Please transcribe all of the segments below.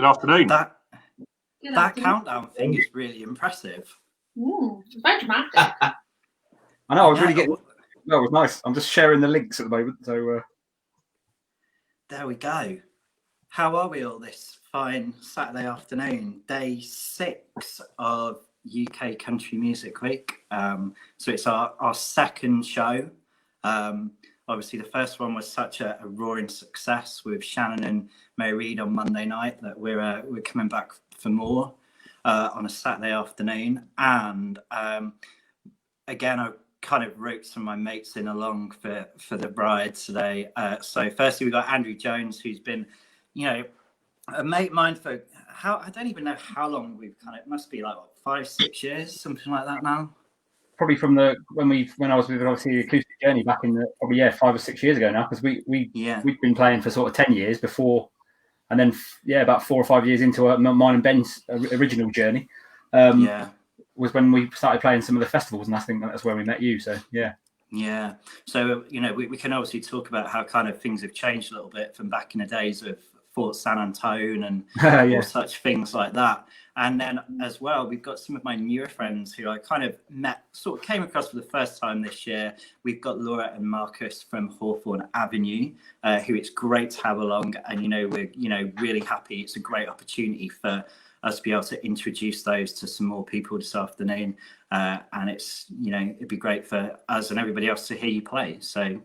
Good afternoon. That countdown thing is really impressive. It's very dramatic. I know. I was really getting. No, it was nice. I'm just sharing the links at the moment. So there we go. How are we all this fine Saturday afternoon? Day 6 of UK Country Music Week. So it's our second show. Obviously, the first one was such a roaring success with Shannon and Mary Reid on Monday night that we're coming back for more on a Saturday afternoon. And again, I kind of roped some of my mates in along for the bride today. So firstly, we've got Andrew Jones, who's been, a mate of mine for I don't even know how long we've it must be like 5-6 years, something like that now. Probably from when I was with obviously the Acoustic Journey back in probably 5 or 6 years ago now, because we'd been playing for sort of 10 years before, and then about 4 or 5 years into mine and Ben's original journey. Was when we started playing some of the festivals, and I think that's where we met you. So yeah. So we can obviously talk about how kind of things have changed a little bit from back in the days of Fort San Antone and all such things like that. And then as well, we've got some of my newer friends who I kind of came across for the first time this year. We've got Laura and Marcus from Hawthorn Avenue, who it's great to have along. And, we're, really happy. It's a great opportunity for us to be able to introduce those to some more people this afternoon. And it's, it'd be great for us and everybody else to hear you play. So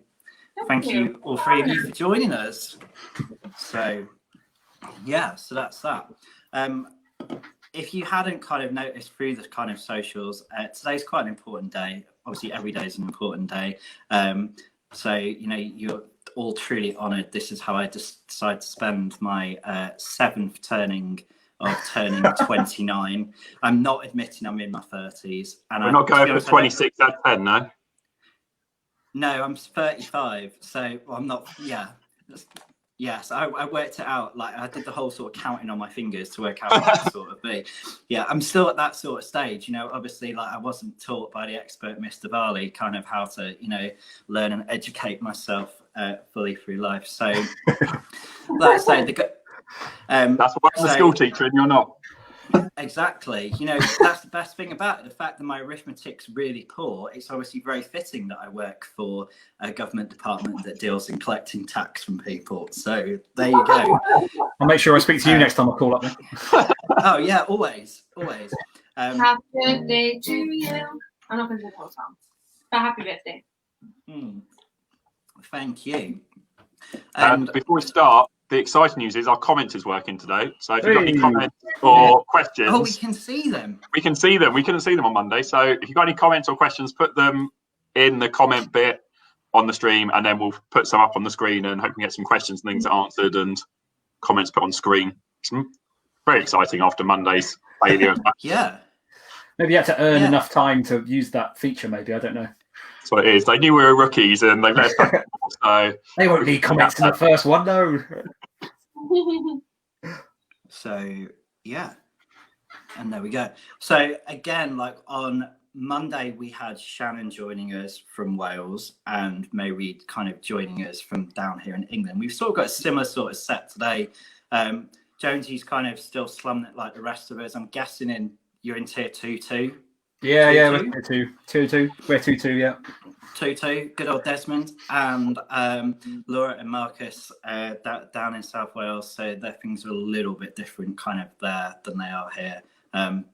thank you, all three of you, for joining us. So, so that's that. If you hadn't kind of noticed through the kind of socials, today's quite an important day. Obviously, every day is an important day. So, you're all truly honoured. This is how I decided to spend my 7th turning of turning 29. I'm not admitting I'm in my 30s. And we're not going for 26 out of 10, no? No, I'm 35. So I'm not, Yes, I worked it out. Like I did the whole sort of counting on my fingers to work out what that sort of be. Yeah, I'm still at that sort of stage. Obviously, like I wasn't taught by the expert Mr. Varley kind of how to, learn and educate myself fully through life. So, let's say that's why I'm a school teacher and you're not. Exactly. That's the best thing about it. The fact that my arithmetic's really poor, it's obviously very fitting that I work for a government department that deals in collecting tax from people. So there you go. I'll make sure I speak to you next time I call up then. Oh, yeah, always. Happy birthday to you. I'm not going to do the whole song. But happy birthday. Thank you. And before we start, the exciting news is our comment is working today. So if you've got any comments or questions... we can see them. We can see them. We couldn't see them on Monday. So if you've got any comments or questions, put them in the comment bit on the stream, and then we'll put some up on the screen and hope we get some questions and things answered and comments put on screen. It's very exciting after Monday's failure. Yeah. Maybe you had to earn enough time to use that feature, maybe. I don't know. That's what it is. They knew we were rookies and they let us back. So they won't leave comments in the first one, no. So and there we go. So again, like on Monday we had Shannon joining us from Wales and Mary Reid kind of joining us from down here in England. We've sort of got a similar sort of set today. Jonesy's kind of still slumming it like the rest of us. I'm guessing you're in tier 2 too. Yeah, we're tier 2. We're 2, yeah. 2, good old Desmond, and Laura and Marcus down in South Wales, so their things are a little bit different kind of there than they are here.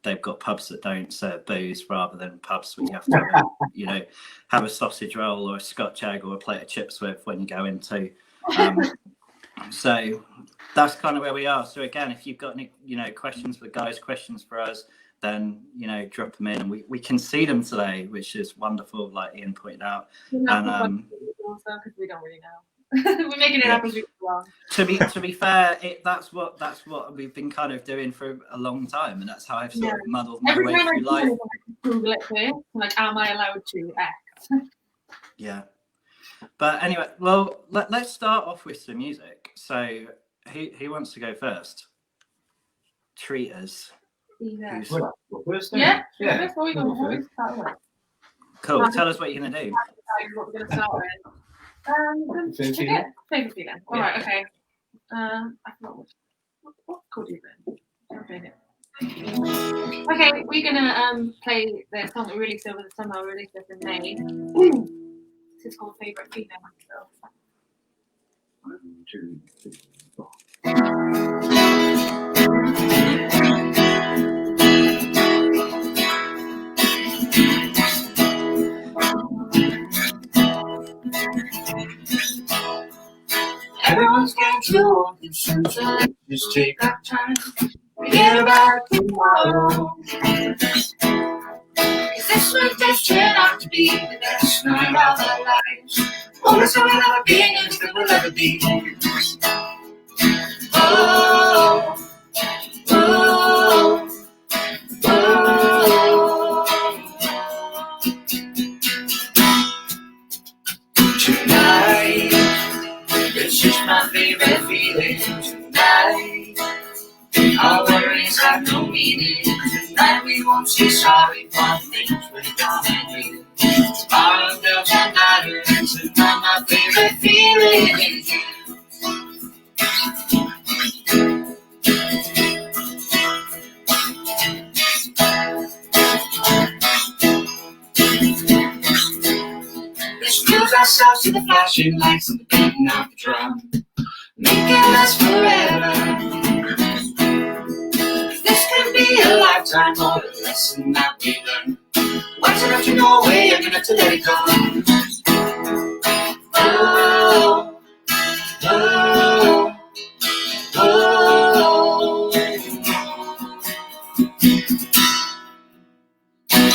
They've got pubs that don't serve booze rather than pubs where you have to have a sausage roll or a Scotch egg or a plate of chips with when you go into. So that's kind of where we are. So again, if you've got any questions for the guys, questions for us, then drop them in, and we can see them today, which is wonderful, like Ian pointed out. And because we don't really know. We're making it up as we go along. To be fair, that's what we've been kind of doing for a long time, and that's how I've sort of muddled my way through life. Google it first, like, am I allowed to X? Yeah. But anyway, well, let's start off with some music. So who wants to go first? Treat us. Yeah. Cool. Tell us what you're going to do. What we're going to start with. Favourite feeling. All right. Okay. I forgot which. What could you been? Okay, we're gonna play the song we released over the summer. We released this in May. This is called Favorite Female. So. 1, 2, 3, 4. Everyone's getting too old and soon, so let's just take our time. Forget about tomorrow. 'Cause this one just turned out to be the best night of our lives. Oldest we'll ever be, youngest that we'll ever be. Oh, oh, oh. Tonight, it's just my favorite feeling. Tonight, our worries have no meaning. Tonight we won't say sorry for things we're gonna do. Tomorrow doesn't matter, and tonight my favorite feeling is you. Let's lose ourselves to the flashing lights and the beating of the drum. Make it last forever. This could be a lifetime or a lesson that we learn. Wise enough to know we're young enough to let it go. Oh, oh, oh.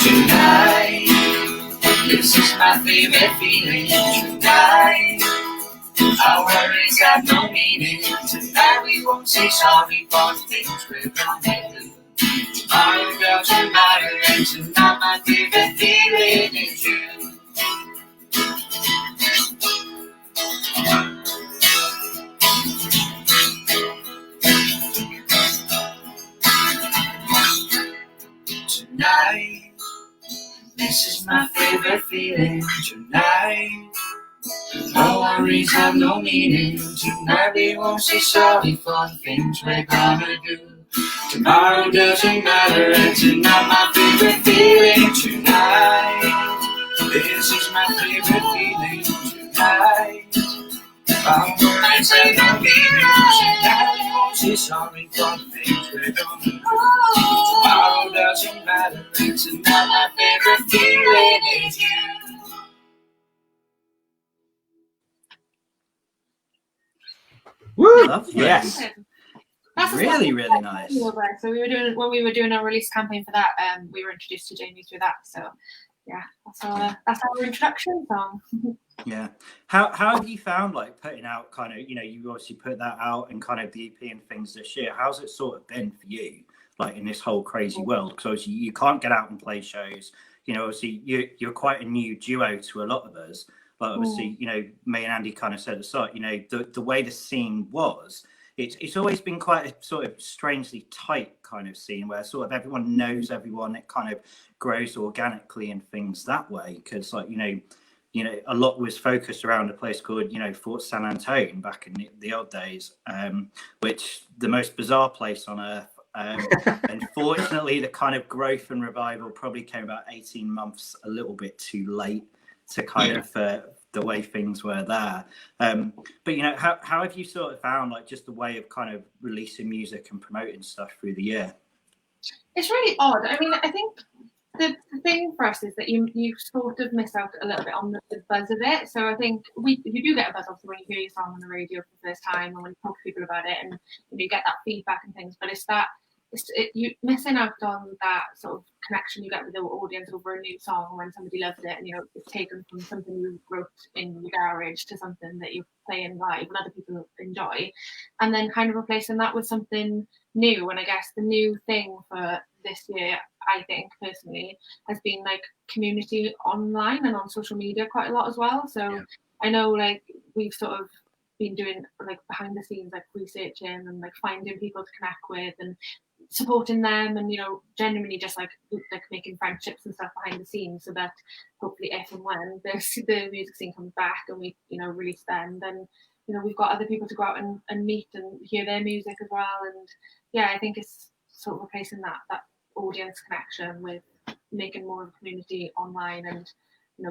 Tonight, this is my favorite feeling. Tonight, our worries have no meaning. Tonight we won't say sorry for the things we're gonna do. Tomorrow doesn't matter, and tonight my favorite feeling is you. Tonight, this is my favorite feeling. Tonight, no worries have no meaning. Tonight we won't say sorry for the things we're gonna do. Tomorrow doesn't matter, and tonight my favorite feeling. Tonight, this is my favorite feeling. Tonight, our worries have no meaning. Tonight we won't say sorry for the things we're gonna do. Tomorrow doesn't matter, and tonight my favorite feeling is you. Woo! Lovely. Yes. That's really nice. So we were doing our release campaign for that. We were introduced to Jamie through that. So yeah, that's our introduction song. Yeah. How have you found like putting out kind of, you obviously put that out and kind of the EP and things this year. How's it sort of been for you, like in this whole crazy world? Because obviously you can't get out and play shows. Obviously you're quite a new duo to a lot of us. But obviously, me and Andy kind of said at the start, the way the scene was, it's always been quite a sort of strangely tight kind of scene where sort of everyone knows everyone. It kind of grows organically and things that way. Because like, a lot was focused around a place called, Fort San Antonio back in the old days, which the most bizarre place on earth. Unfortunately, the kind of growth and revival probably came about 18 months a little bit too late to kind of the way things were there. But how have you sort of found like just the way of kind of releasing music and promoting stuff through the year? It's really odd. I mean, I think the thing for us is that you sort of miss out a little bit on the buzz of it. So I think you do get a buzz obviously when you hear your song on the radio for the first time and when you talk to people about it and you get that feedback and things. But you missing out on that sort of connection you get with the audience over a new song when somebody loves it and it's taken from something you wrote in your garage to something that you're playing live and other people enjoy, and then kind of replacing that with something new. And I guess the new thing for this year, I think personally, has been like community online and on social media quite a lot as well. So I know like we've sort of been doing like behind the scenes like researching and like finding people to connect with and supporting them and genuinely just like making friendships and stuff behind the scenes, so that hopefully if and when the music scene comes back and we release them, then we've got other people to go out and meet and hear their music as well. And yeah, I think it's sort of replacing that audience connection with making more of a community online and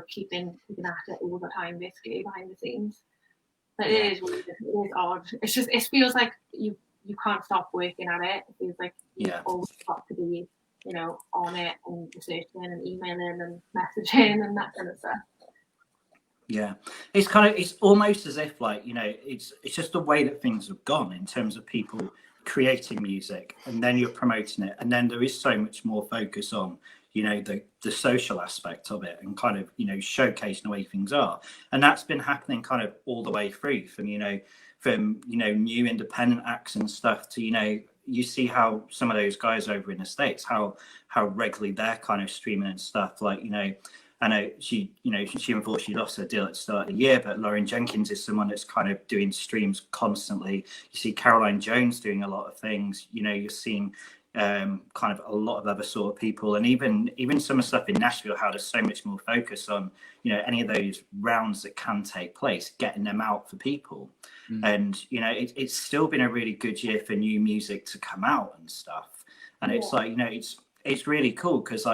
keeping at it all the time, basically behind the scenes. But it is odd. It's just, it feels like you can't stop working at it. It feels like you've always got to be on it and researching and emailing and messaging and that kind of stuff. Yeah, it's almost as if it's just the way that things have gone in terms of people creating music, and then you're promoting it, and then there is so much more focus on the social aspect of it and kind of showcasing the way things are, and that's been happening kind of all the way through from new independent acts and stuff to you see how some of those guys over in the States how regularly they're kind of streaming and stuff. I know she unfortunately lost her deal at the start of the year, but Lauren Jenkins is someone that's kind of doing streams constantly. You see Caroline Jones doing a lot of things. You're seeing kind of a lot of other sort of people, and even some of the stuff in Nashville, how there's so much more focus on any of those rounds that can take place, getting them out for people. And it's still been a really good year for new music to come out and stuff, and it's it's really cool because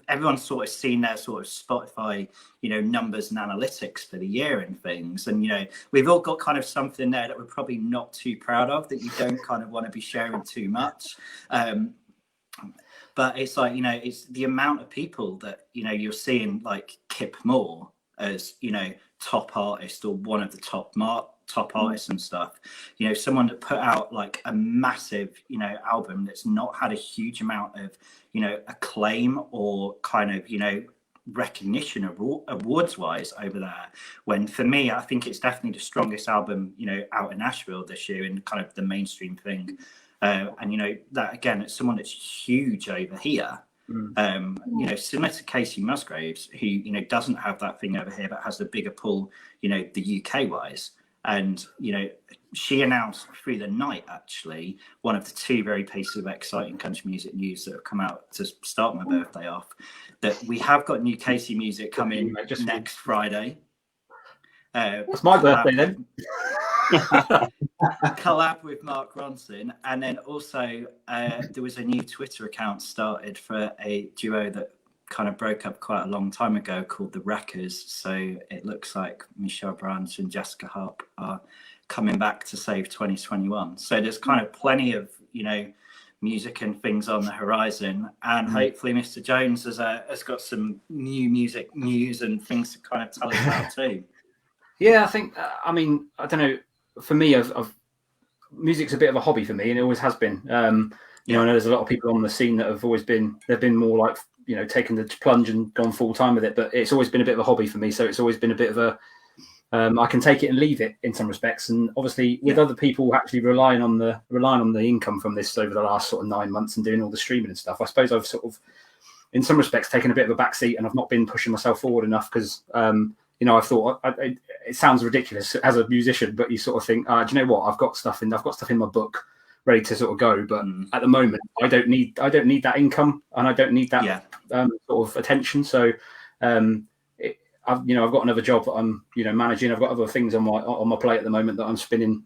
everyone's sort of seen their sort of Spotify numbers and analytics for the year and things, and we've all got kind of something there that we're probably not too proud of, that you don't kind of want to be sharing too much, but it's it's the amount of people that you're seeing like Kip Moore as top artist or one of the top artists and stuff, someone that put out like a massive album that's not had a huge amount of acclaim or kind of recognition awards wise over there, when for me I think it's definitely the strongest album out in Nashville this year in kind of the mainstream thing, and that again, it's someone that's huge over here. Similar to Casey Musgraves, who doesn't have that thing over here but has the bigger pull the UK wise. And she announced through the night, actually, one of the two very pieces of exciting country music news that have come out to start my birthday off, that we have got new Casey music coming next Friday. That's my birthday then. Collab with Mark Ronson, and then also there was a new Twitter account started for a duo that kind of broke up quite a long time ago called the Wreckers. So it looks like Michelle Branch and Jessica Harp are coming back to save 2021. So there's kind of plenty of music and things on the horizon, and hopefully Mr. Jones has got some new music news and things to kind of tell us about too. Yeah, I think I don't know, for me music's a bit of a hobby for me, and it always has been. I know there's a lot of people on the scene that have always been, they've been more like taken the plunge and gone full time with it, but it's always been a bit of a hobby for me. So it's always been a bit of a I can take it and leave it in some respects, and obviously with other people actually relying on the income from this over the last sort of 9 months and doing all the streaming and stuff, I suppose I've sort of in some respects taken a bit of a backseat, and I've not been pushing myself forward enough because I thought it sounds ridiculous as a musician, but you sort of think, do you know what? I've got stuff in my book ready to sort of go, but at the moment I don't need that income, and I don't need that sort of attention. So I've got another job that I'm managing. I've got other things on my plate at the moment that I'm spinning.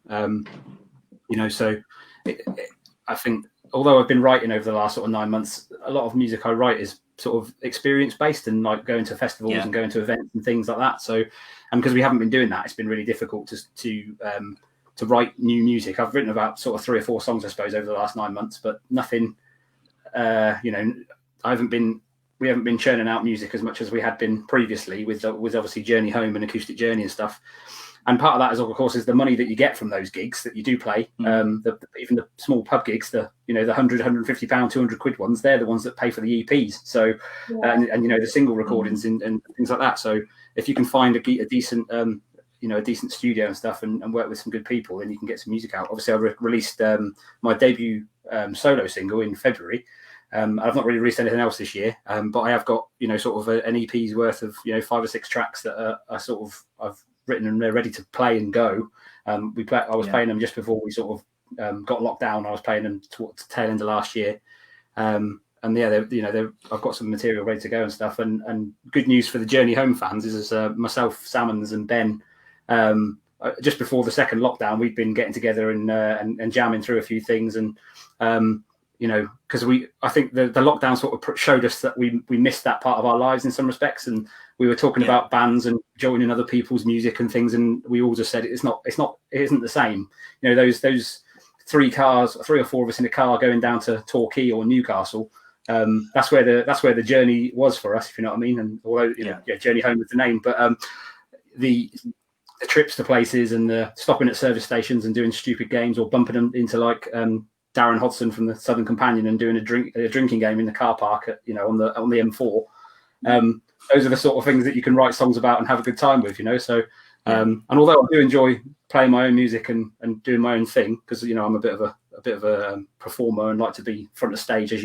So I think although I've been writing over the last sort of 9 months, a lot of music I write is sort of experience based and like going to festivals and going to events and things like that. So, and because we haven't been doing that, it's been really difficult to write new music. I've written about sort of 3 or 4 songs, I suppose, over the last 9 months, but nothing. We haven't been churning out music as much as we had been previously with obviously Journey Home and Acoustic Journey and stuff. And part of that is, of course, is the money that you get from those gigs that you do play. Even the small pub gigs, the 100, 150 £, 200 quid ones, they're the ones that pay for the EPs. So, and the single recordings and things like that. So if you can find a decent, a decent studio and stuff and work with some good people, then you can get some music out. Obviously, I released my debut solo single in February. I've not really released anything else this year, but I have got, sort of an EP's worth of, 5 or 6 tracks that are sort of, I've written and they're ready to play and go. I was playing them just before we sort of got locked down. I was playing them towards the tail end of last year. I've got some material ready to go and stuff. And good news for the Journey Home fans is myself, Salmons and Ben, just before the second lockdown, we'd been getting together and jamming through a few things, and because I think the lockdown sort of showed us that we missed that part of our lives in some respects, and we were talking about bands and joining other people's music and things, and we all just said it isn't the same. Those 3 or 4 of us in a car going down to Torquay or Newcastle. That's where the journey was for us, if you know what I mean. And although Journey Home was the name, but the trips to places and the stopping at service stations and doing stupid games, or bumping them into like Darren Hodgson from the Southern Companion and doing a drinking game in the car park on the M4. Those are the sort of things that you can write songs about and have a good time with, So, and although I do enjoy playing my own music and doing my own thing, because I'm a bit of a performer and like to be front of stage, as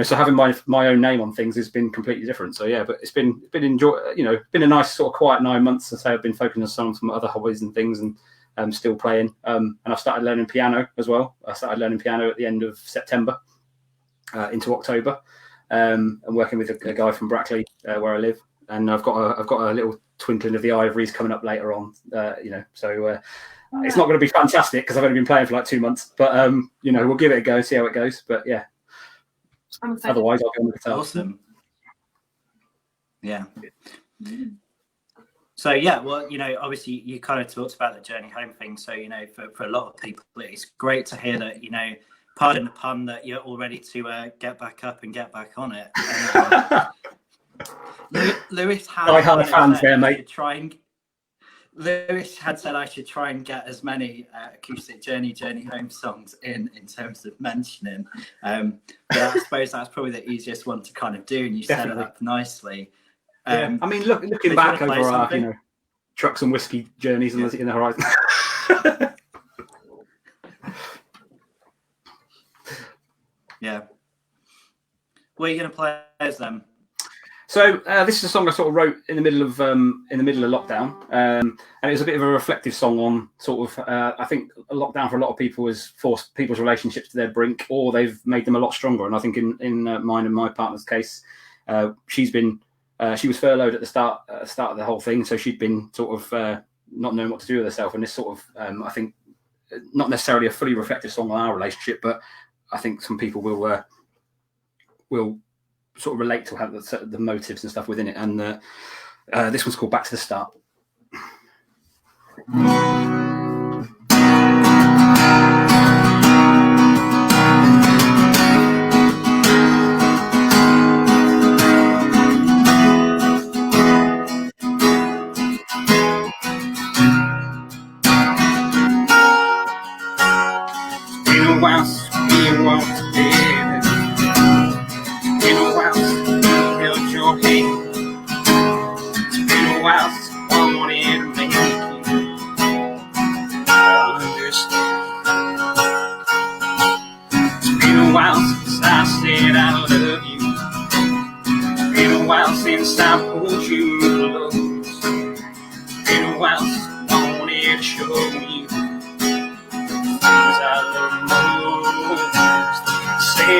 so having my own name on things has been completely different. So yeah, but it's been been a nice sort of quiet 9 months to say I've been focusing on some of my other hobbies and things, and still playing. And I've started learning piano as well. I started learning piano at the end of September into October, and working with a guy from Brackley where I live. And I've got a little twinkling of the Ivories coming up later on. So it's not going to be fantastic because I've only been playing for like 2 months. But we'll give it a go, see how it goes. But yeah, otherwise I'll go on the guitar. Awesome. Yeah. So yeah, well, obviously you kind of talked about the Journey Home thing. So for a lot of people, it's great to hear that pardon the pun, that you're all ready to get back up and get back on it. Lewis had fans there, mate. Lewis had said I should try and get as many acoustic Journey Home songs in terms of mentioning. But I suppose that's probably the easiest one to kind of do, and you set it up nicely. I mean, looking back over our trucks and whiskey journeys in the horizon. Yeah. What are you going to play as them? So this is a song I sort of wrote in the middle of lockdown, and it was a bit of a reflective song on sort of I think a lockdown for a lot of people has forced people's relationships to their brink, or they've made them a lot stronger. And I think in mine and my partner's case, she was furloughed at the start of the whole thing, so she'd been sort of not knowing what to do with herself. And this sort of I think not necessarily a fully reflective song on our relationship, but I think some people will sort of relate to have the motives and stuff within it. And this one's called Back to the Start.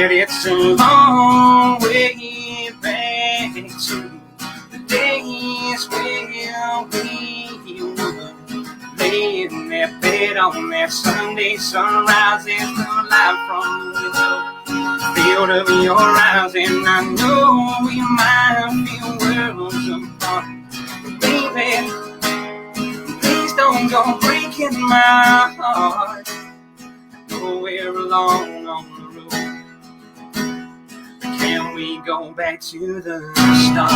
It's a long way back to the days when we would lay in that bed on that Sunday sunrise, and the light from the window filled up your eyes, and I know we might feel worlds apart, but baby, please don't go breaking my heart. I know we're alone on the road. Can we go back to the start?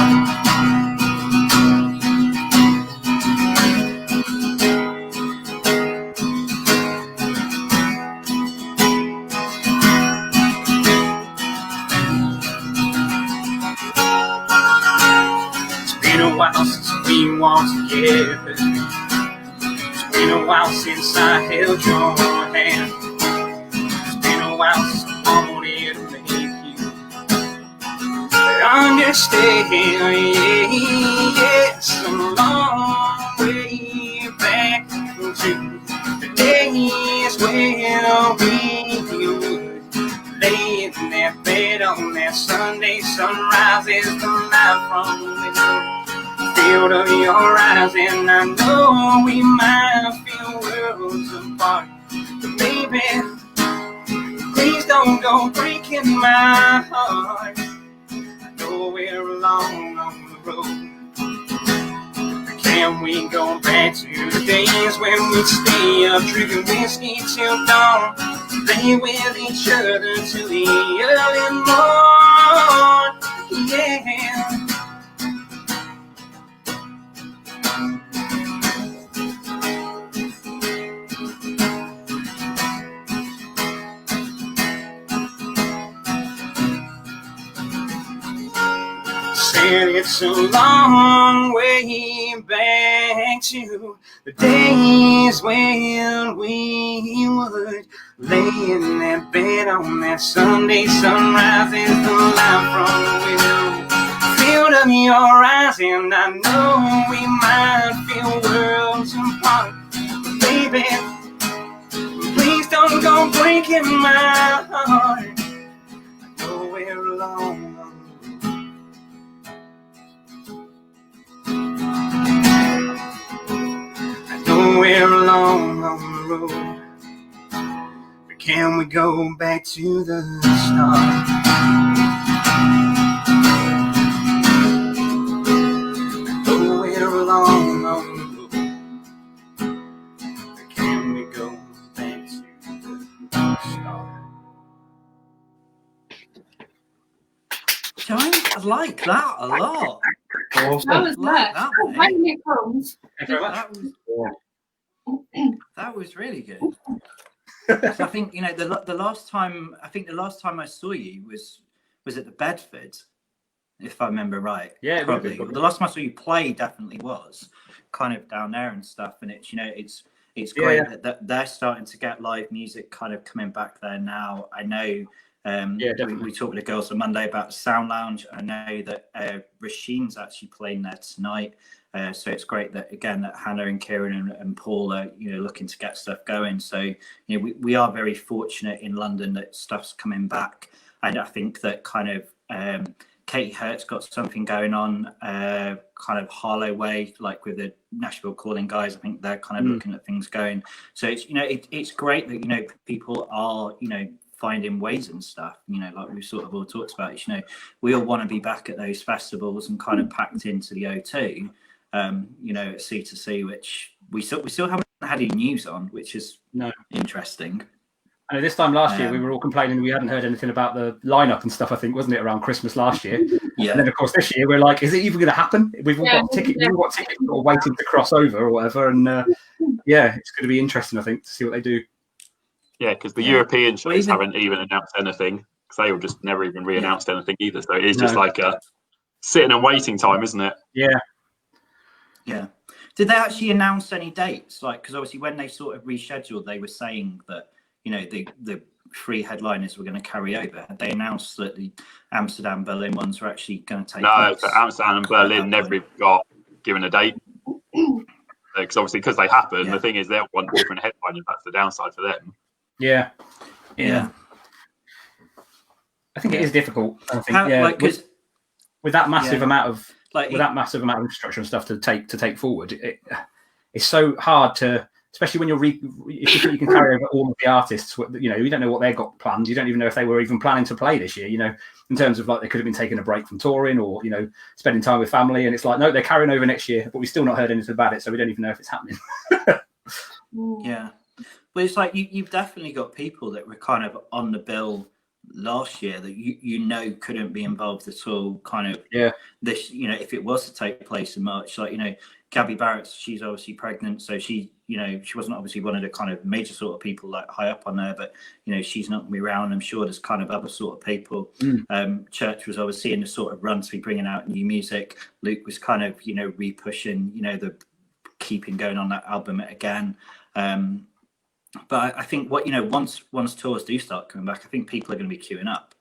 It's been a while since we walked together. It's been a while since I held your hand. It's been a while since I wanted to make you understand, yes, a long way back to the days when we would lay in that bed on that Sunday sunrise, as the light from the window field of your eyes, and I know we might feel worlds apart, but baby, please don't go breaking my heart. I know we're alone on the road. Can we go back to the days when we'd stay up drinking whiskey till dawn, play with each other till the early morn? Yeah. Said it's a long way back to the days when we would lay in that bed on that Sunday sunrise and the light from the window, field of your eyes, and I know we might feel worlds apart, but baby, please don't go breaking my heart. I know we're alone. We're alone on the road, but can we go back to the start? Oh, we're alone on the road, but can we go back to the start? I like that a lot. That was like that. That, When it comes. Thank you very much. That was really good. So I think the last time I saw you was at the Bedford, if I remember right. Yeah, probably. The last time I saw you play definitely was kind of down there and stuff. And it's it's great that they're starting to get live music kind of coming back there now. I know. We talked with the girls on Monday about the Sound Lounge. I know that Rasheen's actually playing there tonight. So it's great that Hannah and Kieran and Paul are looking to get stuff going. So we are very fortunate in London that stuff's coming back. And I think that kind of Katie Hurt's got something going on kind of Harlow way, like with the Nashville Calling guys. I think they're kind of looking at things going. So it's it's great that people are finding ways and stuff, like we sort of all talked about. We all want to be back at those festivals and kind of packed into the O2. At C2C, which we still haven't had any news on, which is interesting. I know this time last year we were all complaining we hadn't heard anything about the lineup and stuff. I think wasn't it around Christmas last year? Yeah. And then of course this year we're like, is it even going to happen? We've all got tickets. We've got tickets waiting to cross over or whatever. And it's going to be interesting, I think, to see what they do. Yeah, because the European shows haven't even announced anything, because they will just never even re-announced anything either. So it is just like a sitting and waiting time, isn't it? Yeah. Yeah. Did they actually announce any dates? Like, because obviously when they sort of rescheduled, they were saying that the three headliners were going to carry over. Had they announced that the Amsterdam, Berlin ones were actually going to take place? No, Amsterdam and Berlin never even got given a date. Because obviously, because they happen, the thing is they'll want different headliners. That's the downside for them. Yeah. I think it is difficult. I think with that massive amount of infrastructure and stuff to take forward, it's so hard to, especially when if you can carry over all of the artists. You don't know what they've got planned. You don't even know if they were even planning to play this year. In terms of like they could have been taking a break from touring or spending time with family, and it's like no, they're carrying over next year, but we've still not heard anything about it, so we don't even know if it's happening. Yeah. Well, it's like you've definitely got people that were kind of on the bill last year that couldn't be involved at all. Kind of this, if it was to take place in March, like Gabby Barrett, she's obviously pregnant, so she wasn't obviously one of the kind of major sort of people like high up on there, but she's not gonna be around. I'm sure there's kind of other sort of people. Church was obviously in the sort of run to be bringing out new music. Luke was kind of re-pushing the keeping going on that album again. But I think once tours do start coming back, I think people are going to be queuing up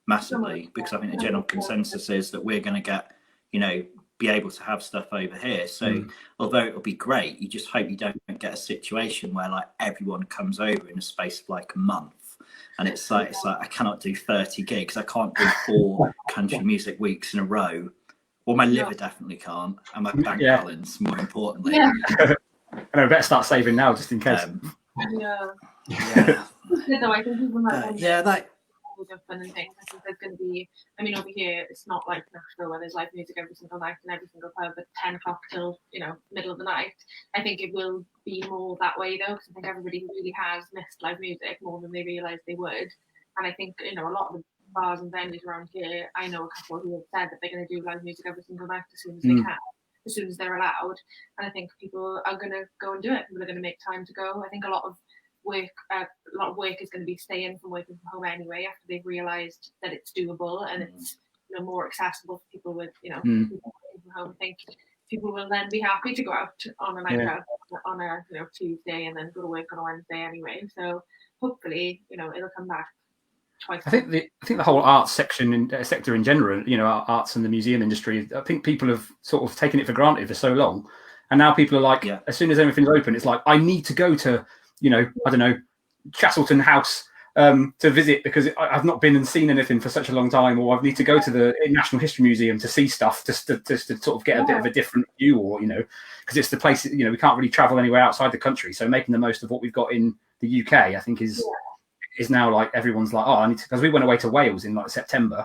massively, because I think the general consensus is that we're going to get, be able to have stuff over here. So although it'll be great, you just hope you don't get a situation where like everyone comes over in a space of like a month, and it's like I cannot do 30 gigs. I can't do 4 country music weeks in a row Well, my liver definitely can't, and my bank balance, more importantly. Yeah. I better start saving now just in case. Yeah. No, I think people might that fun and things. I think there's going to be, I mean, over here it's not like Nashville where there's live music every single night and every single pub at 10 o'clock till, you know, middle of the night. I think it will be more that way though, because I think everybody really has missed live music more than they realised they would. And I think, you know, a lot of the bars and venues around here, I know a couple who have said that they're going to do live music every single night as soon as they can, as soon as they're allowed. And I think people are going to go and do it. People are going to make time to go. I think a lot of work is going to be staying from working from home anyway after they've realised that it's doable and it's, you know, more accessible for people with, you know, people working from home. I think people will then be happy to go out on a night out on a, you know, Tuesday and then go to work on a Wednesday anyway. So hopefully, you know, it'll come back twice. I think the whole arts sector in general, you know, arts and the museum industry, I think people have sort of taken it for granted for so long, and now people are like, as soon as everything's open, it's like, I need to go to, you know, I don't know, Chastleton House to visit because I've not been and seen anything for such a long time, or I need to go to the National History Museum to see stuff, just to sort of get a bit of a different view, or, you know, because it's the place, you know, we can't really travel anywhere outside the country. So making the most of what we've got in the UK, I think is now like everyone's like, oh, I need to, because we went away to Wales in like September,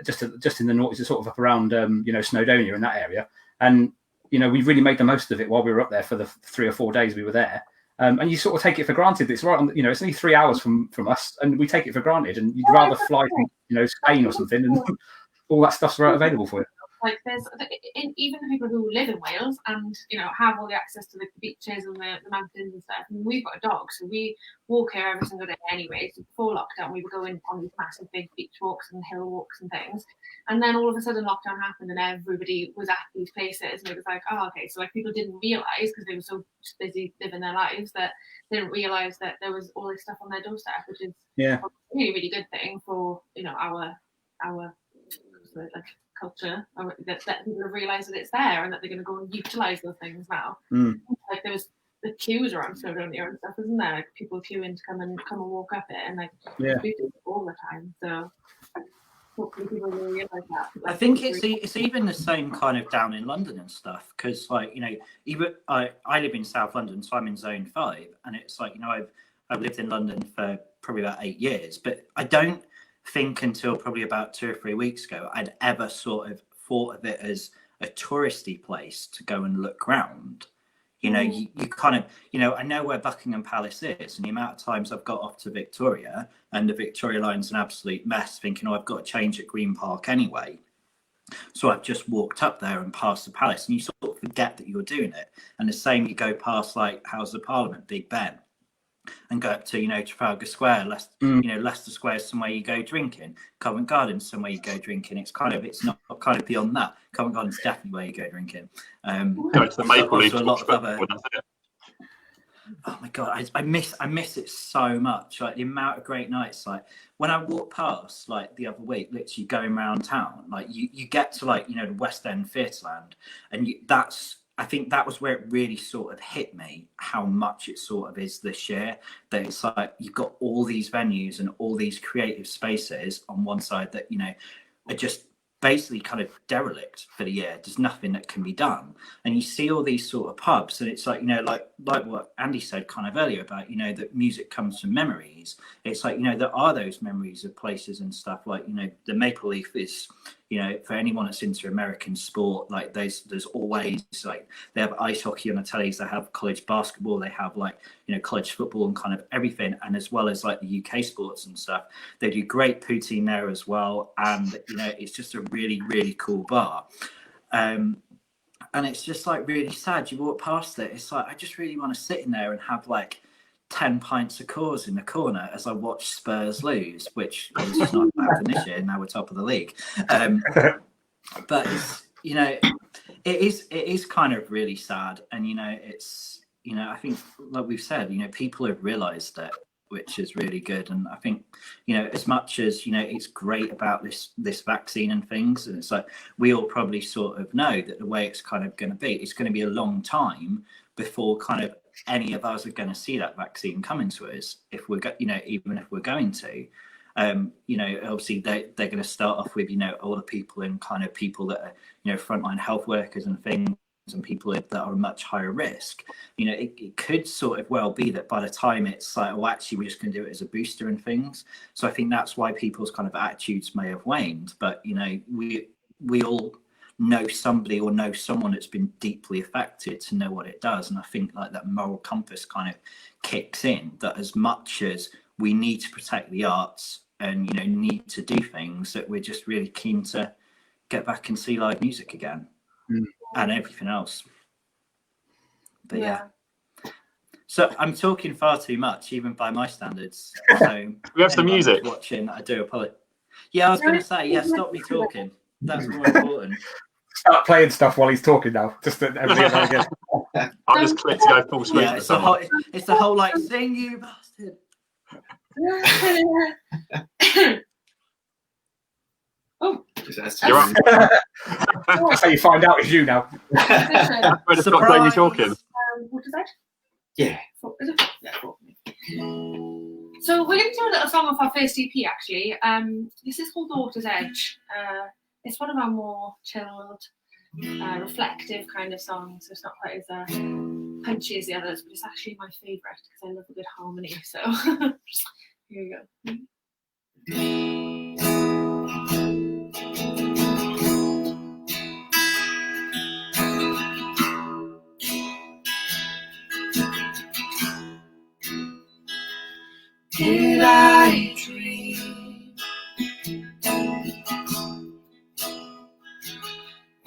just in the north, sort of up around, you know, Snowdonia in that area. And, you know, we really made the most of it while we were up there for the 3 or 4 days we were there. And you sort of take it for granted. It's right on, you know, it's only 3 hours from us, and we take it for granted. And you'd rather fly to, you know, Spain or something, and all that stuff's right available for you. Like there's even the people who live in Wales and, you know, have all the access to the beaches and the mountains and stuff. I mean, we've got a dog, so we walk here every single day anyway. So before lockdown, we were going on these massive big beach walks and hill walks and things. And then all of a sudden lockdown happened and everybody was at these places. And it was like, oh, okay. So like people didn't realise, because they were so busy living their lives, that they didn't realise that there was all this stuff on their doorstep, which is a really, really good thing for, you know, our like culture, that people have realised that it's there and that they're going to go and utilise those things now. Like there was the queues around Snowdonia and stuff, isn't there? Like people queuing to come and walk up it, and like we do it all the time. So hopefully people will realise that. Like, I think it's even the same kind of down in London and stuff, because like, you know, even I live in South London, so I'm in Zone 5, and it's like, you know, I've lived in London for probably about 8 years, but I don't think until probably about 2 or 3 weeks ago I'd ever sort of thought of it as a touristy place to go and look around. You know, you kind of, you know, I know where Buckingham Palace is, and the amount of times I've got off to Victoria and the Victoria line's an absolute mess, thinking, oh, I've got to change at Green Park anyway. So I've just walked up there and past the palace, and you sort of forget that you're doing it. And the same, you go past like House of Parliament, Big Ben, and go up to, you know, Trafalgar Square, you know, Leicester Square is somewhere you go drinking, Covent Garden's somewhere you go drinking. It's not kind of beyond that. Covent Garden's definitely where you go drinking. Go to the Maple Leaf. A lot of other. Oh my god, I miss it so much. Like the amount of great nights. Like when I walked past, like the other week, literally going around town, like you get to like, you know, the West End Theatreland, and I think that was where it really sort of hit me how much it sort of is this year. That it's like you've got all these venues and all these creative spaces on one side that, you know, are just basically kind of derelict for the year. There's nothing that can be done, and you see all these sort of pubs, and it's like, you know, like what Andy said kind of earlier about, you know, that music comes from memories. It's like, you know, there are those memories of places and stuff, like, you know, the Maple Leaf is, you know, for anyone that's into American sport, like there's always, like, they have ice hockey on the tellies, they have college basketball, they have, like, you know, college football and kind of everything, and as well as like the UK sports and stuff. They do great poutine there as well, and, you know, it's just a really, really cool bar. And it's just like really sad. You walk past it, it's like, I just really want to sit in there and have like 10 pints of Coors in the corner as I watch Spurs lose, which is just not happened this year. Now we're top of the league. But it's, you know, it is kind of really sad. And, you know, it's, you know, I think, like we've said, you know, people have realised it, which is really good. And I think, you know, as much as, you know, it's great about this vaccine and things, and it's like, we all probably sort of know that the way it's kind of going to be, it's going to be a long time before kind of any of us are going to see that vaccine coming to us, if we're, you know, even if we're going to. You know, obviously they're going to start off with, you know, older people and kind of people that are, you know, frontline health workers and things, and people that are much higher risk. You know, it could sort of well be that by the time it's like, well, actually we're just going to do it as a booster and things. So I think that's why people's kind of attitudes may have waned. But, you know, we all know somebody or know someone that's been deeply affected to know what it does. And I think like that moral compass kind of kicks in, that as much as we need to protect the arts and, you know, need to do things, that we're just really keen to get back and see live music again. And everything else. But yeah. So I'm talking far too much, even by my standards. So we have some music. Watching, I do apologize. Yeah, I was going to say, yeah, stop me talking. That's more important. Start playing stuff while he's talking now. Just that everything again. I'll just click to go full screen. Yeah, it's the whole like, sing you bastard. Oh, you're up. That's how you find out it's you now. Surprise! Stop playing you talking. What is that? Yeah. Yeah. So we're going to do a little song off our first EP, actually. This is called Water's Edge. It's one of our more chilled, reflective kind of songs. So it's not quite as punchy as the others, but it's actually my favourite because I love a good harmony. So here we go. Did I dream?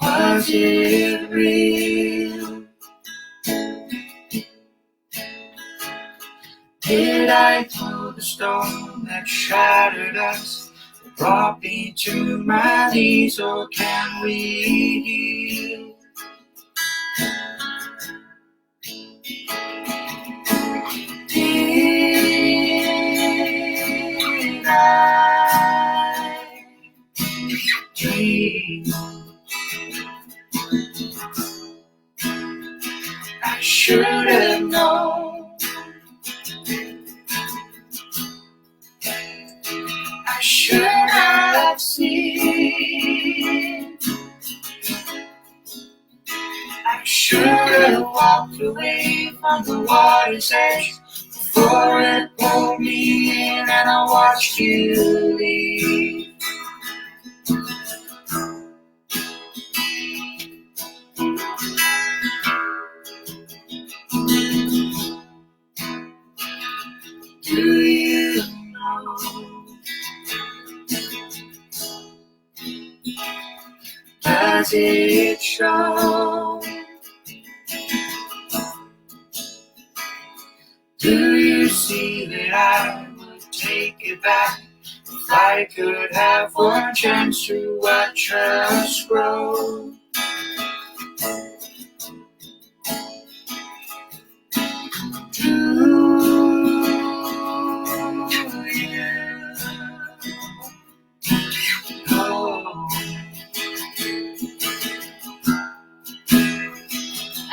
Was it real? Did I throw the stone that shattered us, brought me to my knees, or can we heal? Did I dream? I should have known. I should have seen. I should have walked away from the water's edge before it pulled me in and I watched you leave. Do you know? Does it show? Do you see that I would take it back if I could have one chance to watch us grow? Do you know?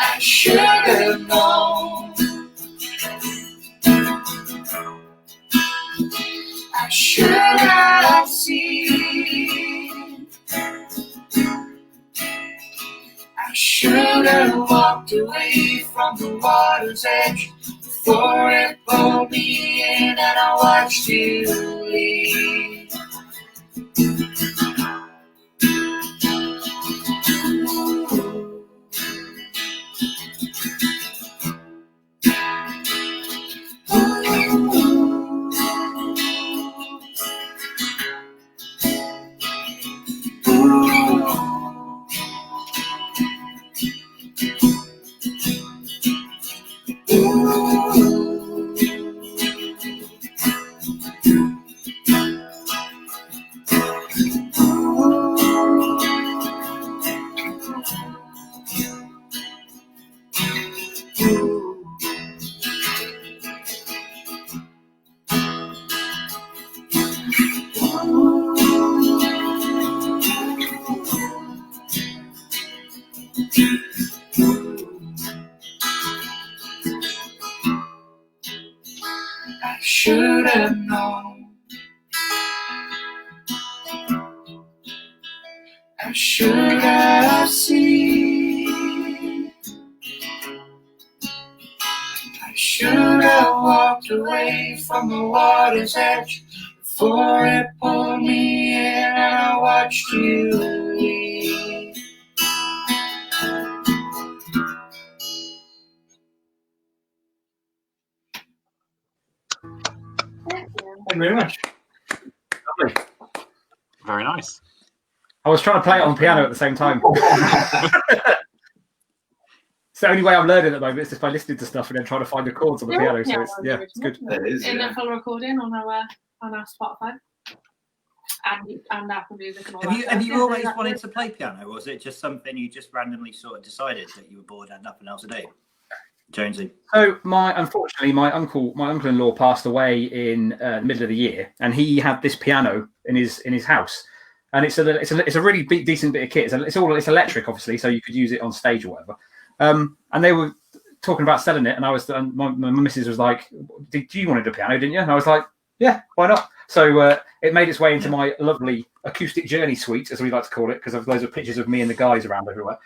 I should have known. I should have seen. I should have walked away from the water's edge before it pulled me in and I watched you leave. I should have known. should have seen. I should have walked away from the water's edge before it pulled me in and I watched you leave. Thank you. Thank you very much. Lovely. Very nice. I was trying to play it on piano at the same time. It's the only way I'm learning at the moment. It's just by listening to stuff and then trying to find the chords on the piano. So it's good. It is, in a full recording on our Spotify and Apple Music and all that. Have you always wanted to play piano, or was it just something you just randomly sort of decided that you were bored and had nothing else to do? Jonesy. So unfortunately, my uncle-in-law passed away in the middle of the year, and he had this piano in his house, and it's a really decent bit of kit. It's electric, obviously, so you could use it on stage or whatever. And they were talking about selling it, and my missus was like, "Do you want to do piano, didn't you?" And I was like, "Yeah, why not?" So it made its way into my lovely acoustic journey suite, as we like to call it, because I've loads of pictures of me and the guys around everywhere.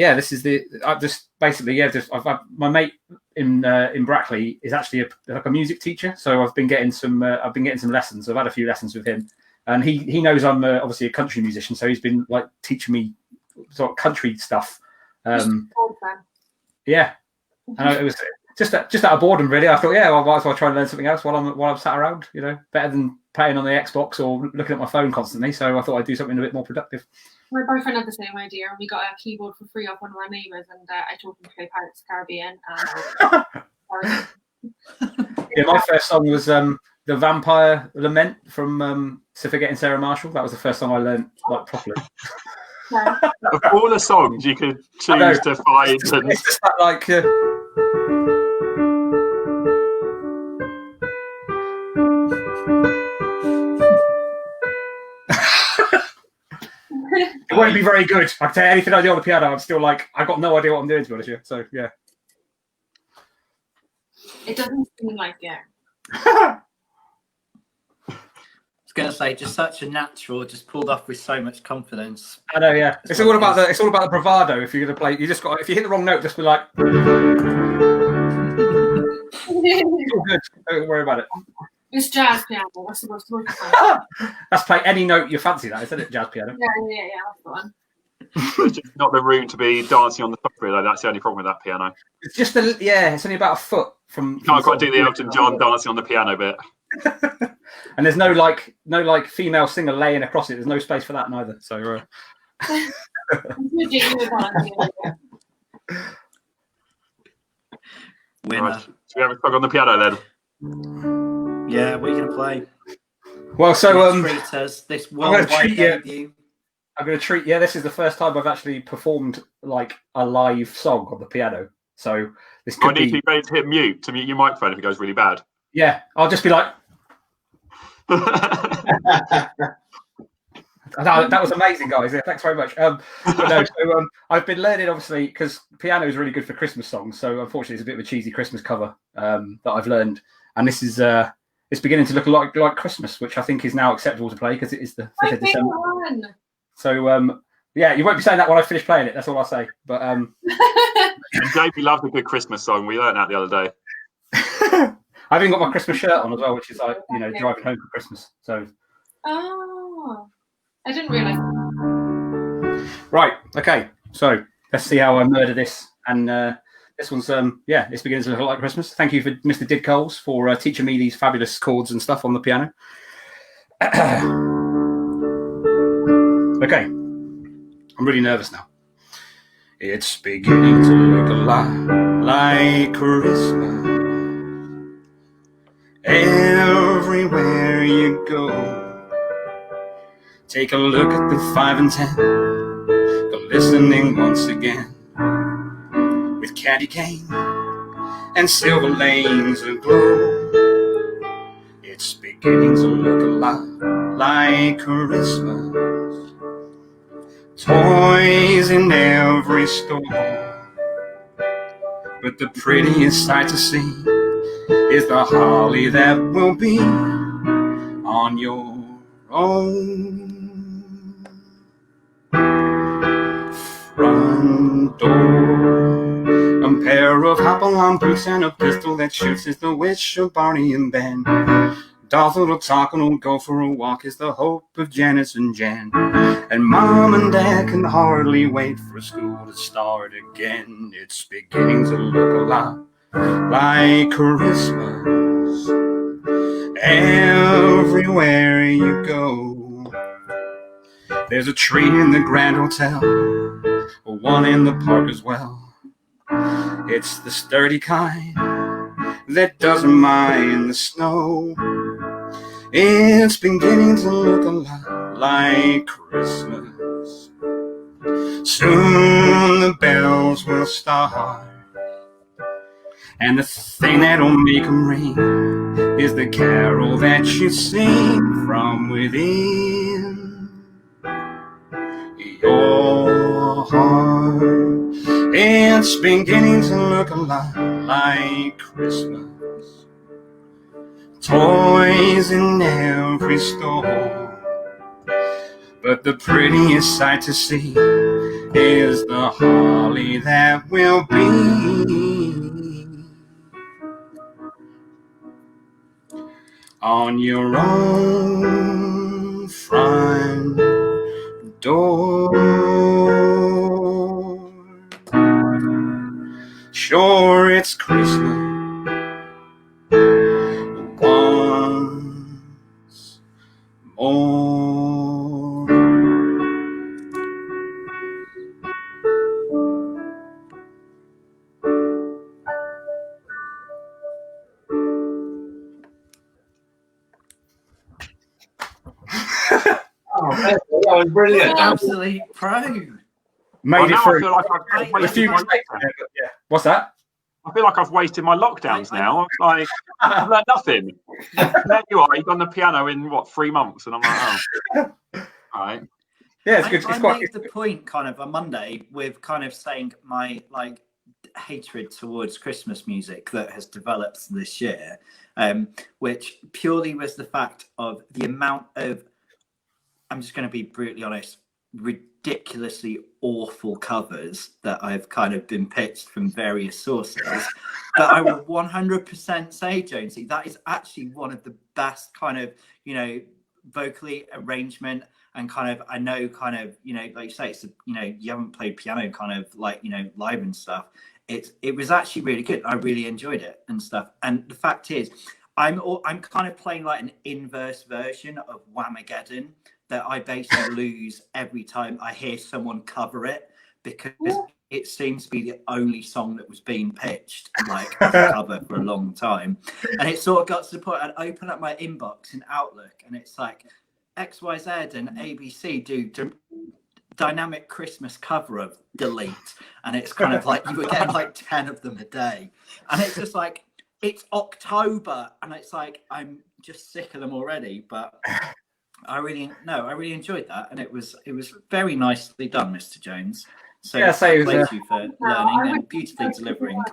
This is my mate in Brackley is actually a music teacher, so I've been getting some lessons. I've had a few lessons with him, and he knows I'm obviously a country musician, so he's been like teaching me sort of country stuff. Yeah, and it was just out of boredom, really. I thought, yeah, well, I might as well try and learn something else while I'm sat around. You know, better than playing on the Xbox or looking at my phone constantly. So I thought I'd do something a bit more productive. My boyfriend had the same idea, and we got a keyboard for free off one of our neighbours, and I taught him to play Pirates of the Caribbean. Yeah, my first song was the Vampire Lament from Sir Forgetting Sarah Marshall. That was the first song I learned like properly. Yeah. Of all the songs you could choose to find, it's just that, like. It won't be very good. I can tell you, anything I do on the piano, I'm still like, I've got no idea what I'm doing, to be honest with you. So, yeah. It doesn't seem like it. I was going to say, just such a natural, just pulled off with so much confidence. I know, yeah. It's all about the bravado. If you're going to play, if you hit the wrong note, just be like. It's all good. Don't worry about it. It's jazz piano. That's supposed to That's play any note you fancy, that isn't it? Jazz piano. Yeah, that's the one. It's just not the room to be dancing on the top, really. That's the only problem with that piano. It's just it's only about a foot from. I've got to do the Elton John dancing on the piano bit. And there's no female singer laying across it. There's no space for that neither. So. Winner. Right. Should we have a song on the piano then? Yeah, what are you going to play? Well, so treat us this worldwide debut. I'm going to treat. Yeah, this is the first time I've actually performed like a live song on the piano. So this could need to be ready to hit mute your microphone if it goes really bad. Yeah, I'll just be like. That was amazing, guys. Yeah, thanks very much. I've been learning, obviously, because piano is really good for Christmas songs. So unfortunately, it's a bit of a cheesy Christmas cover that I've learned, and this is it's beginning to look a lot like Christmas, which I think is now acceptable to play because it is the 5th of December. So yeah, you won't be saying that when I finish playing it. That's all I'll say. But Jamie loves a good Christmas song. We learned that the other day. I've even got my Christmas shirt on as well, which is like driving home for Christmas. So. Oh. I didn't realise. Right. Okay. So let's see how I murder this. And this one's it's beginning to look like Christmas. Thank you for Mr. Did Coles for teaching me these fabulous chords and stuff on the piano. Okay. I'm really nervous now. It's beginning to look a lot like Christmas. Everywhere you go. Take a look at the 5 and 10, go listening once again, with candy cane and silver lanes aglow. It's beginning to look a lot like Christmas. Toys in every store, but the prettiest sight to see is the holly that will be on your own. front door. A pair of hop-along boots and a pistol that shoots is the wish of Barney and Ben. Dolls that'll talk and will go for a walk is the hope of Janice and Jan. And Mom and Dad can hardly wait for school to start again. It's beginning to look a lot like Christmas everywhere you go. There's a tree in the Grand Hotel, one in the park as well. It's the sturdy kind that doesn't mind the snow. It's beginning to look a lot like Christmas. Soon the bells will start, and the thing that'll make them ring is the carol that you sing from within your heart. It's beginning to look a lot like Christmas. Toys in every store, but the prettiest sight to see is the holly that will be on your own front door. Sure, it's Christmas once more. Oh, that was brilliant. Absolutely pro. Made it through. I feel like I've wasted my lockdown. Yeah. What's that? I feel like I've wasted my lockdowns now. Like, I've learned nothing. There you are. You've done the piano in, what, 3 months? And I'm like, oh. All right. Yeah, it's good. I made the point kind of on Monday with kind of saying my like hatred towards Christmas music that has developed this year, which purely was the fact of the amount of, I'm just going to be brutally honest, ridiculously awful covers that I've kind of been pitched from various sources. But I would 100% say, Jonesy, that is actually one of the best kind of, you know, vocally arrangement and kind of, I know kind of, you know, like you say, it's, you know, you haven't played piano kind of like, you know, live and stuff. It was actually really good. I really enjoyed it and stuff. And the fact is, I'm kind of playing like an inverse version of Whamageddon that I basically lose every time I hear someone cover it, because it seems to be the only song that was being pitched like as a cover for a long time. And it sort of got to the point I'd open up my inbox in Outlook and it's like XYZ and ABC do dynamic Christmas cover of Delete. And it's kind of like you were getting like 10 of them a day. And it's just like, it's October and it's like, I'm just sick of them already. But I really enjoyed that, and it was very nicely done, Mr. Jones. So yeah, thank you for learning and beautifully delivering.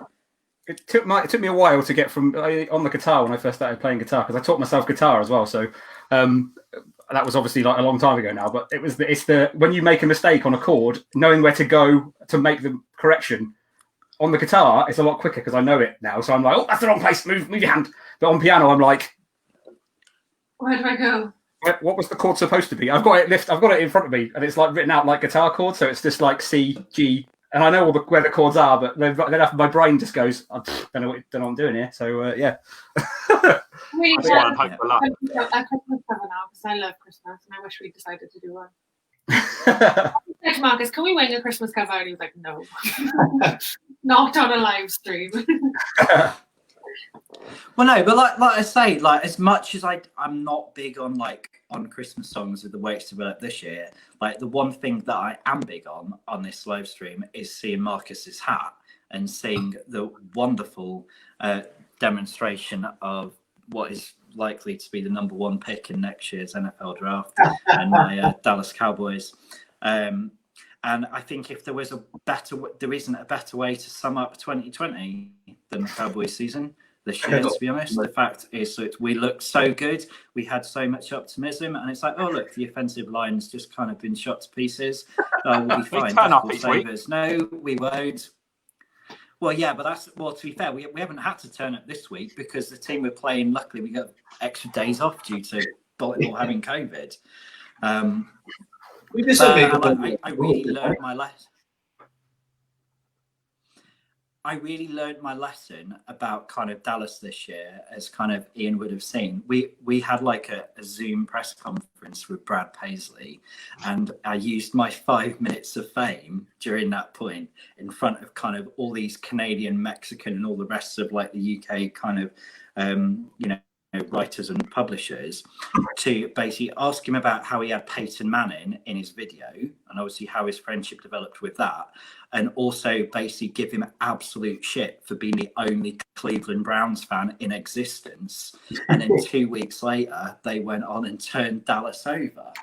It took me a while to get from on the guitar when I first started playing guitar, because I taught myself guitar as well. So that was obviously like a long time ago now. But it's the when you make a mistake on a chord, knowing where to go to make the correction. On the guitar, it's a lot quicker because I know it now. So I'm like, oh, that's the wrong place. Move your hand. But on piano, I'm like, where do I go? What was the chord supposed to be? I've got it in front of me, and it's like written out like guitar chords, so it's just like C, G, and I know where the chords are, but then my brain just goes, I don't know what I'm doing here. So yeah. I Christmas cover now because I love Christmas, and I wish we decided to do one. I said to Marcus, can we wing a Christmas cover? And he was like, no, not on a live stream. Well, no, but like I say, like as much as I'm not big on Christmas songs with the way it's developed this year, like the one thing that I am big on this live stream is seeing Marcus's hat and seeing the wonderful demonstration of what is likely to be the #1 pick in next year's NFL draft and my Dallas Cowboys. And I think if there isn't a better way to sum up 2020 than the Cowboys season this year, to be honest. The fact is that we looked so good, we had so much optimism, and it's like, oh look, the offensive line's just kind of been shot to pieces, We'll be fine. We turn up We'll each save week. us. No, we won't. Well, yeah, but to be fair, we haven't had to turn up this week because the team we're playing, luckily, we got extra days off due to Baltimore having COVID. I really learned my lesson. I really learned my lesson about kind of Dallas this year, as kind of Ian would have seen. We had like a Zoom press conference with Brad Paisley, and I used my 5 minutes of fame during that point in front of kind of all these Canadian, Mexican, and all the rest of like the UK kind of, writers and publishers, to basically ask him about how he had Peyton Manning in his video, and obviously how his friendship developed with that, and also basically give him absolute shit for being the only Cleveland Browns fan in existence. And then 2 weeks later, they went on and turned Dallas over.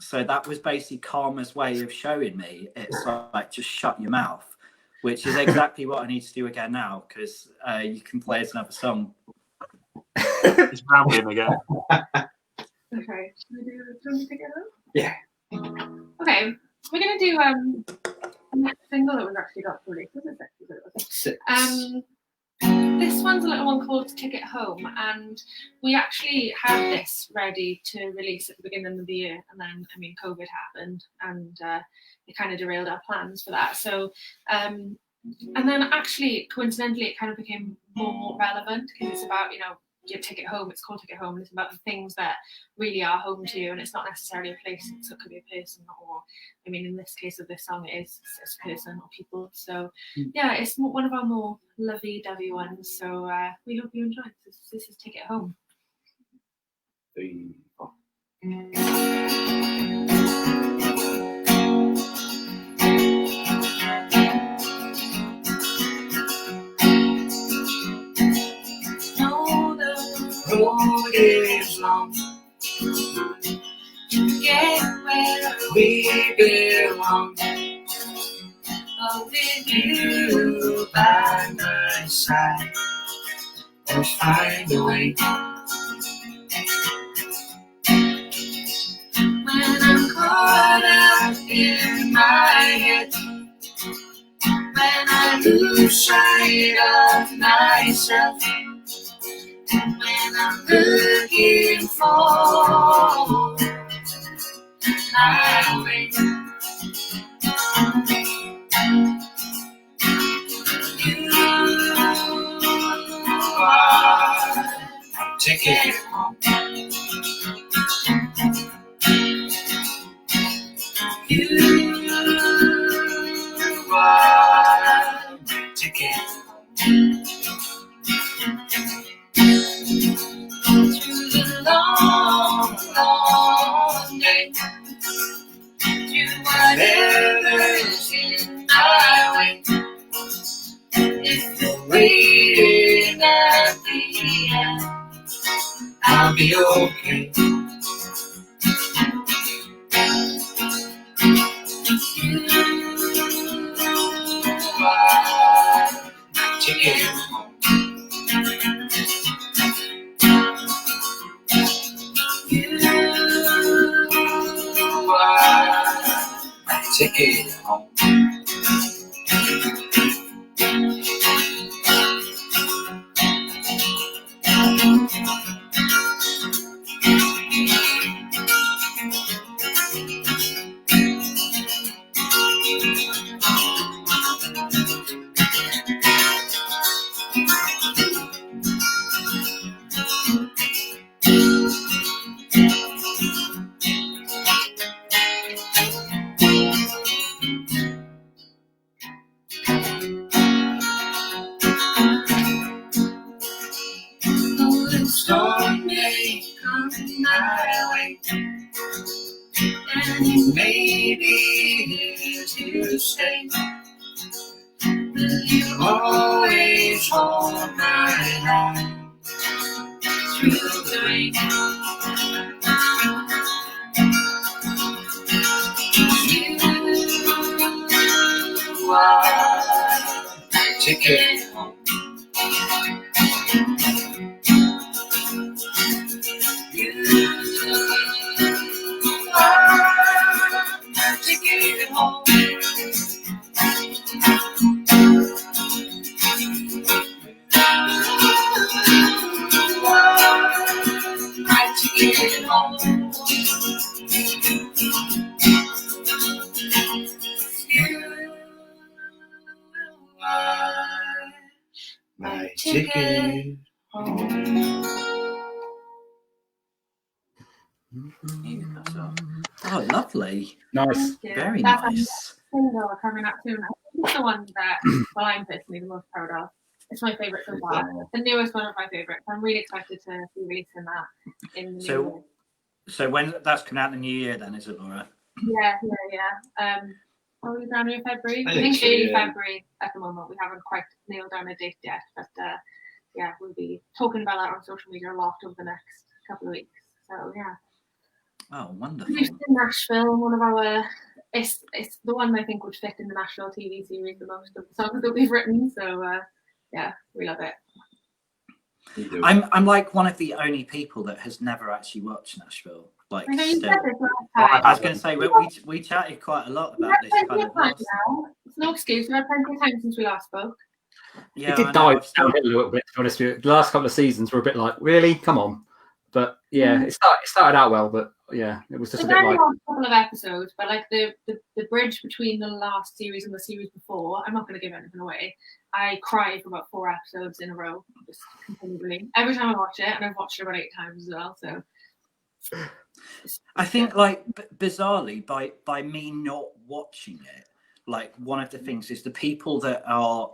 So that was basically Karma's way of showing me it's like, just shut your mouth, which is exactly what I need to do again now, because you can play us another song. He's rambling again. Okay, should we do it together? Yeah. Okay, we're gonna do the next single that we've actually got to release. Was it 6? This one's a little one called Ticket Home, and we actually had this ready to release at the beginning of the year, and then COVID happened, and it kind of derailed our plans for that. So and then actually coincidentally it kind of became more relevant because it's about your ticket home. It's called Ticket Home, and it's about the things that really are home to you, and it's not necessarily a place. So it could be a person, or in this case of this song, it is a person or people. So yeah, it's one of our more lovey-dovey ones. So we hope you enjoy it. This is Ticket Home. 3, 4. Road is long to get where we belong, but with you by my side, we'll find a way. When I'm caught up in my head, when I lose sight of myself, when I'm looking for my way, you are my ticket home. You are my ticket home. Through the long, long day, through whatever's in my way, if you're waiting at the end, I'll be okay. You are my ticket home. Ticket home. Storm may come my way, and you may be here to stay. Will you always hold my hand through the rain? You are my ticket home. ticket home. Oh, lovely. Nice. Very That's nice. Single coming up soon. I think it's the one that I'm personally the most proud of. It's my favourite so far. The newest one of my favourites. I'm really excited to be releasing that in the new year. So when that's coming out in the new year, then is it, Laura? Yeah. Probably January, February. I think so, early February at the moment. We haven't quite nailed down a date yet, but yeah, we'll be talking about that on social media a lot over the next couple of weeks. So yeah. Oh, wonderful. In Nashville, one of our it's the one I think would fit in the Nashville TV series the most of the songs that we've written. So yeah, we love it. I'm like one of the only people that has never actually watched Nashville. Like, I know you still. said this last time. I was going to say we chatted quite a lot about this kind of last. It's no excuse. We've had plenty of time since we last spoke. Yeah, it did die downhill a little bit, to be honest with you. The last couple of seasons were a bit like, really? Come on. But yeah, it started out well, but yeah, it was just a bit like a couple of episodes, but like the bridge between the last series and the series before, I'm not going to give anything away. I cried for about 4 episodes in a row, just continually. Every time I watch it, and I've watched it about 8 times as well. So I think, like, bizarrely, by me not watching it, like, one of the things is the people that are,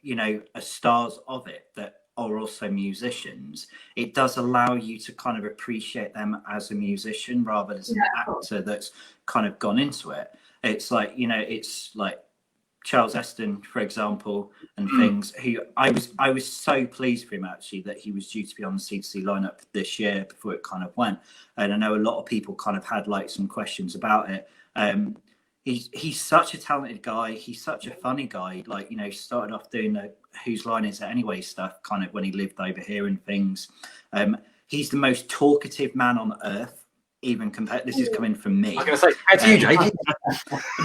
you know, are stars of it that are also musicians, it does allow you to kind of appreciate them as a musician rather than as an actor that's kind of gone into it. It's like, you know, it's like Charles Eston, for example, and things, who I was so pleased for him actually that he was due to be on the C2C lineup this year before it kind of went. And I know a lot of people kind of had like some questions about it. He's such a talented guy. He's such a funny guy. Like, you know, started off doing the Whose Line Is It Anyway stuff kind of when he lived over here and things. He's the most talkative man on earth, even compared. This is coming from me. I was going to say, how to you, JD?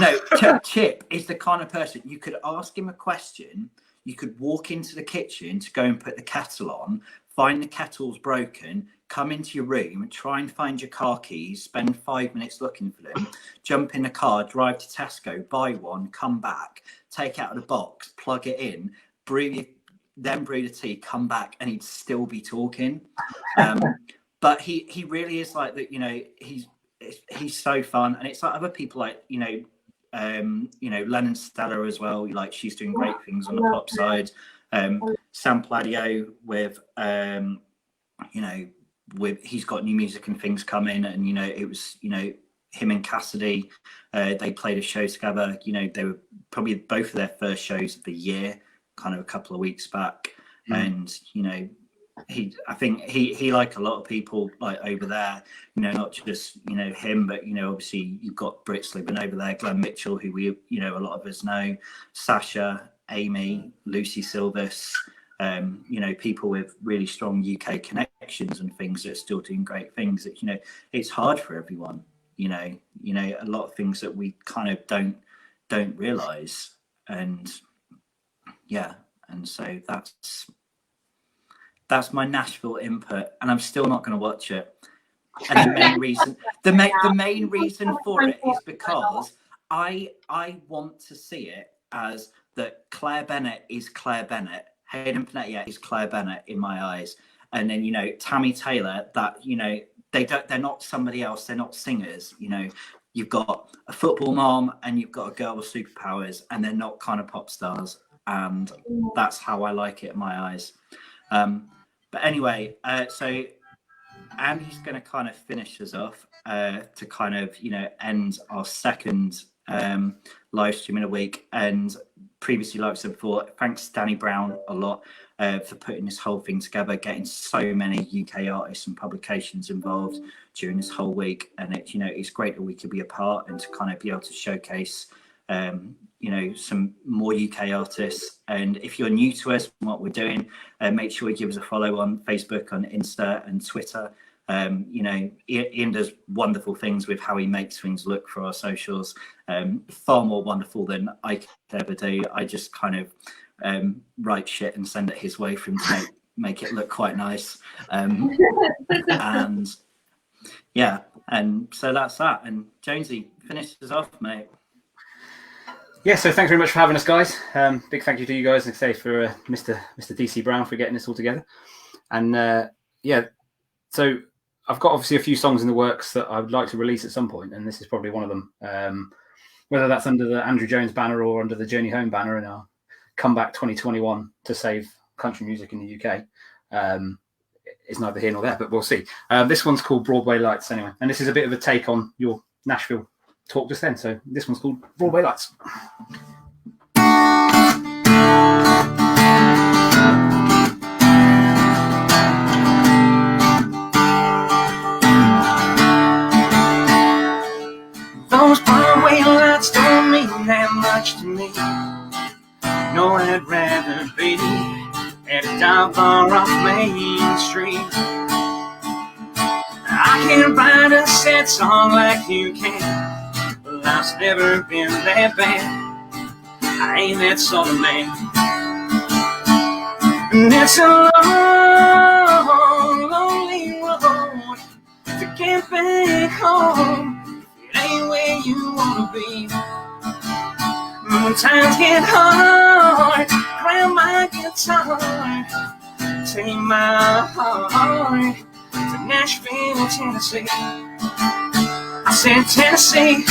No, Chip is the kind of person you could ask him a question. You could walk into the kitchen to go and put the kettle on, find the kettle's broken, come into your room, try and find your car keys, spend 5 minutes looking for them, jump in the car, drive to Tesco, buy one, come back, take out of the box, plug it in, brew the tea, come back, and he'd still be talking. But he really is like that. You know, he's so fun, and it's like other people like you know, Lennon Stella as well. Like, she's doing great things on the pop side. Sam Pladio with you know, he's got new music and things coming, and you know, it was, you know, him and Cassidy, they played a show together. You know, they were probably both of their first shows of the year, kind of a couple of weeks back. And you know, I think he like a lot of people like over there, you know, not just, you know, him, but you know, obviously you've got Brits living over there, Glenn Mitchell, who we, you know, a lot of us know, Sasha, Amy, Lucy Silvis, you know, people with really strong UK connections and things that are still doing great things. That, you know, it's hard for everyone, you know, a lot of things that we kind of don't realize. And yeah, and so that's my Nashville input, and I'm still not going to watch it. And the main reason for it is because I want to see it as that Claire Bennett is Claire Bennett, Hayden Panettiere is Claire Bennett in my eyes, and then, you know, Tammy Taylor, that, you know, they're not somebody else, they're not singers, you know. You've got a football mom and you've got a girl with superpowers, and they're not kind of pop stars, and that's how I like it in my eyes. But anyway, so Andy's going to kind of finish us off to kind of, you know, end our second live stream in a week. And previously, like I said before, thanks Danny Brown a lot for putting this whole thing together, getting so many UK artists and publications involved during this whole week. And it, you know, it's great that we could be a part and to kind of be able to showcase you know, some more UK artists. And if you're new to us and what we're doing, make sure you give us a follow on Facebook, on Insta and Twitter. You know, Ian does wonderful things with how he makes things look for our socials, far more wonderful than I could ever do. I just kind of write shit and send it his way for him to make it look quite nice. And yeah, and so that's that. And Jonesy, finish us off, mate. Yeah, so thanks very much for having us, guys. Big thank you to you guys, and say for Mr. DC Brown for getting this all together. And so I've got obviously a few songs in the works that I would like to release at some point, and this is probably one of them. Whether that's under the Andrew Jones banner or under the Journey Home banner in our comeback 2021 to save country music in the UK, is neither here nor there, but we'll see. This one's called Broadway Lights anyway, and this is a bit of a take on your Nashville talk just then. So this one's called Broadway Lights. Those Broadway lights don't mean that much to me. No, I'd rather be at a dive bar off Main Street. I can't write a sad song like you can. Well, life's never been that bad. I ain't that sort of man. And it's a long, lonely road to get back home. It ain't where you wanna be. When times get hard, grab my guitar, take my heart to Nashville, Tennessee. I said Tennessee.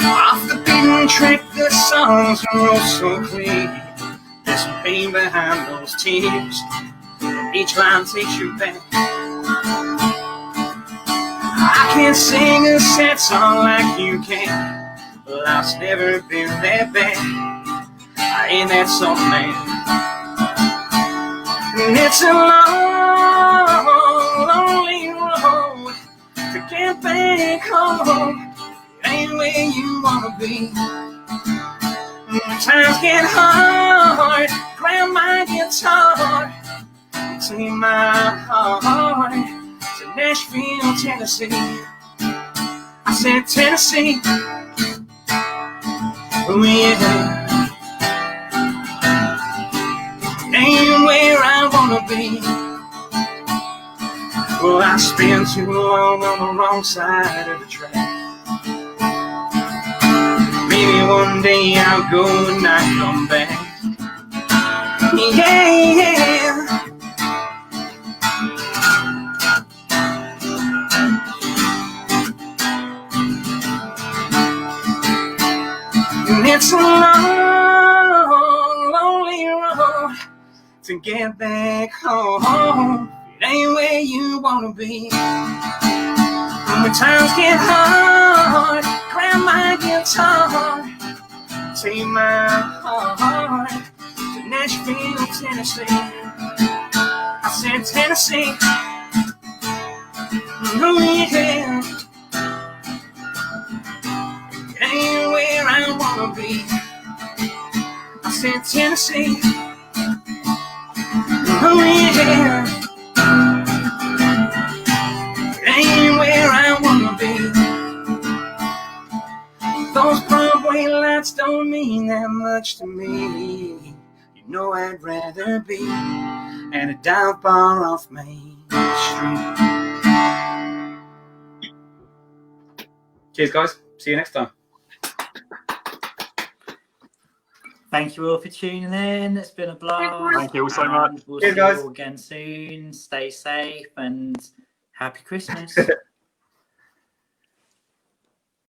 Off the beaten track, the songs are all so clear. There's some pain behind those tears. Each line takes you back. I can't sing a sad song like you can. Life's never been that bad. I ain't that sort of man. And it's a long, lonely road to get back home. It ain't where you wanna be. When times get hard, grab my guitar, take my heart to Nashville, Tennessee. I said Tennessee. Oh yeah. It ain't where I wanna be. Well, I spent too long on the wrong side of the track. Maybe one day I'll go and not come back. Yeah. And it's a long, lonely road to get back home. It ain't where you wanna be. When times get hard, grab my guitar, take my heart to Nashville, Tennessee. I said Tennessee. Oh yeah. It ain't where I wanna be. I said Tennessee. Oh yeah. It ain't where I wanna be. Those Broadway lights don't mean that much to me. You know I'd rather be at a dive bar off Main Street. Cheers, guys. See you next time. Thank you all for tuning in. It's been a blast. Thank you all so much. We'll Cheers, see you guys. all again soon. Stay safe and happy Christmas.